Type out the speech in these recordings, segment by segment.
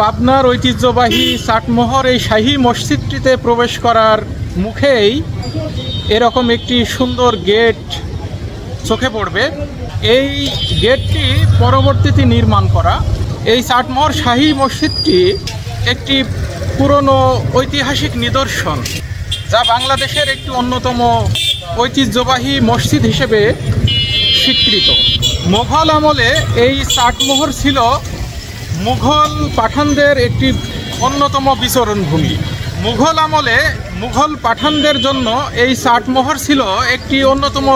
পাবনার ঐতিহ্যবাহী চাটমোহর এই শাহী মসজিদটিতে প্রবেশ করার মুখেই এরকম একটি সুন্দর গেট চোখে পড়বে। এই গেটটি পরবর্তীতে নির্মাণ করা। এই চাটমোহর শাহী মসজিদটি একটি পুরনো ঐতিহাসিক নিদর্শন, যা বাংলাদেশের একটি অন্যতম ঐতিহ্যবাহী মসজিদ হিসেবে স্বীকৃত। মোঘল আমলে এই চাটমোহর ছিল মুঘল পাঠানদের একটি অন্যতম বিচরণভূমি। মুঘল আমলে মুঘল পাঠানদের জন্য এই চাটমোহর ছিল একটি অন্যতম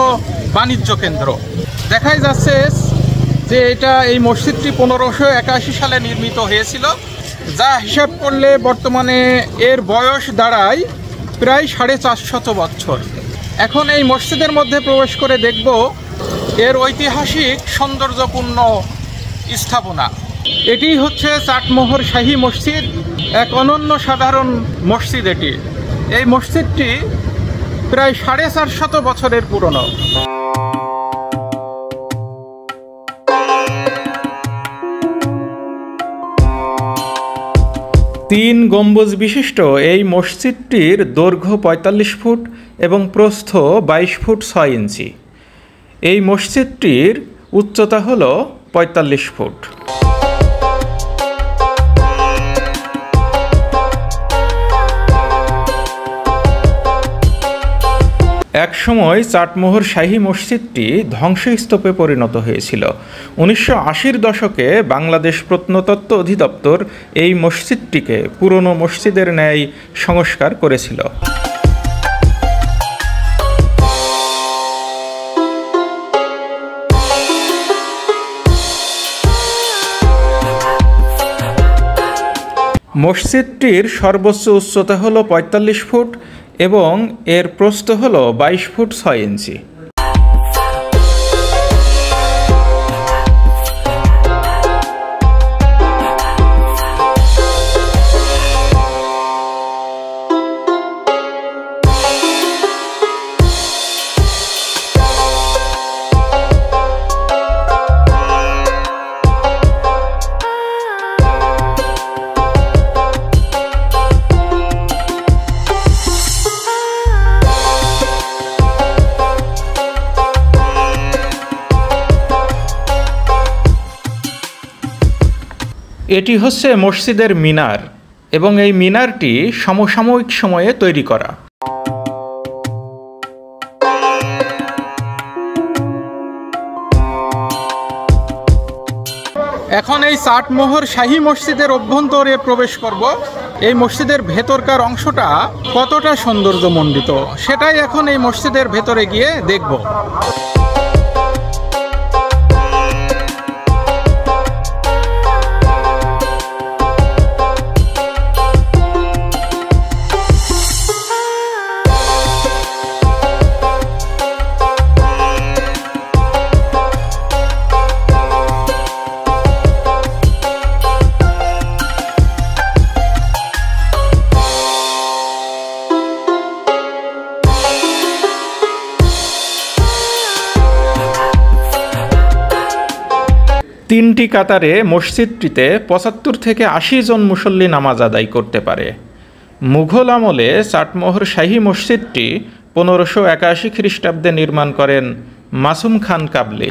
বাণিজ্য কেন্দ্র। দেখাই যাচ্ছে যে এই মসজিদটি 1581 সালে নির্মিত হয়েছিল, যা হিসাব করলে বর্তমানে এর বয়স দাঁড়ায় প্রায় 450 বছর। এখন এই মসজিদের মধ্যে প্রবেশ করে দেখব এর ঐতিহাসিক সৌন্দর্যপূর্ণ স্থাপনা। এটি হচ্ছে চাটমোহর শাহী মসজিদ, এক অনন্য সাধারণ মসজিদ। এই মসজিদটি প্রায় 450 বছরের পুরনো। 3 গম্বুজ বিশিষ্ট এই মসজিদটির দৈর্ঘ্য 45 ফুট এবং প্রস্থ 22 ফুট 6 ইঞ্চি। এই মসজিদটির উচ্চতা হল 45 ফুট। একসময় চাটমোহর শাহী মসজিদটি ধ্বংসস্তূপে পরিণত হয়েছিল। 1980-র দশকে বাংলাদেশ প্রত্নতত্ত্ব অধিদপ্তর এই মসজিদটিকে পুরনো মসজিদের ন্যায় সংস্কার করেছিল। মসজিদটির সর্বোচ্চ উচ্চতা হল 45 ফুট এবং এর প্রস্থ হল 22 ফুট 6 ইঞ্চি। এটি হচ্ছে মসজিদের মিনার এবং এই মিনারটি সমসাময়িক সময়ে তৈরি করা। এখন এই চাটমোহর শাহী মসজিদের অভ্যন্তরে প্রবেশ করব। এই মসজিদের ভেতরকার অংশটা কতটা সৌন্দর্যমণ্ডিত সেটাই এখন এই মসজিদের ভেতরে গিয়ে দেখব। তিনটি কাতারে মসজিদটিতে 75 থেকে 80 জন মুসল্লি নামাজ আদায় করতে পারে। মুঘল আমলে চাটমোহর শাহী মসজিদটি 1581 খ্রিস্টাব্দে নির্মাণ করেন মাসুম খান কাবলি।